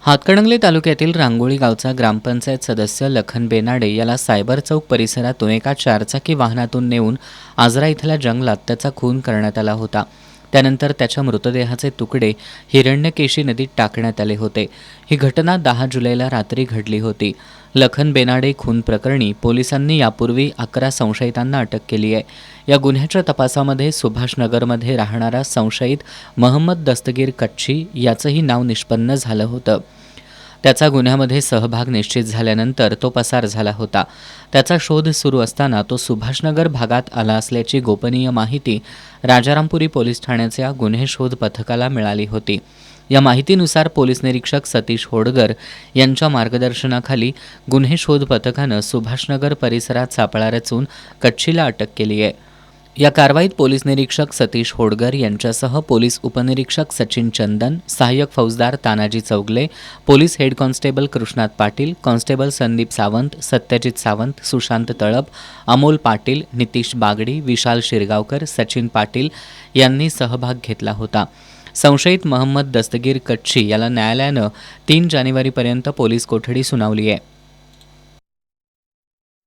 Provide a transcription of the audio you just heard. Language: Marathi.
हातकणंगले तालुक्यातील रांगोळी गावचा ग्रामपंचायत सदस्य लखन बेनाडे याला सायबर चौक परिसरातून एका चारचाकी वाहनातून नेऊन आजरा इथल्या जंगलात त्याचा खून करण्यात आला होता. त्यानंतर त्याच्या मृतदेहाचे तुकडे हिरण्यकेशी नदीत टाकण्यात आले होते. ही घटना 10 जुलैला रात्री घडली होती. लखन बेनाडे खून प्रकरणी पोलिसांनी यापूर्वी 11 संशयितांना अटक केली आहे. या गुन्ह्याच्या तपासामध्ये सुभाषनगरमध्ये राहणारा संशयित महम्मद दस्तगीर कच्छी याचंही नाव निष्पन्न झालं होतं. त्याचा गुन्ह्यामध्ये सहभाग निश्चित झाल्यानंतर तो पसार झाला होता. त्याचा शोध सुरू असताना तो सुभाषनगर भागात आला असल्याची गोपनीय माहिती राजारामपुरी पोलीस ठाण्याच्या गुन्हे शोध पथकाला मिळाली होती. या माहितीनुसार पोलीस निरीक्षक सतीश होडगर यांच्या मार्गदर्शनाखाली गुन्हे शोध पथकानं सुभाषनगर परिसरात सापळा रचून कच्छीला अटक केली आहे. या कारवाईत पोलीस निरीक्षक सतीश होडगर यांच्यासह पोलीस उपनिरीक्षक सचिन चंदन, सहाय्यक फौजदार Tanaji Chougule, police head constable Krishnat Patil, constable Sandeep Sawant, Satyajit Sawant, Sushant Talap, Amol Patil, Nitish Bagdi, Vishal Shirgaonkar, Sachin Patil यांनी सहभाग घेतला होता. संशयित महम्मद दस्तगीर कच्छी याला न्यायालयानं 3 जानेवारीपर्यंत पोलीस कोठडी सुनावली आहे.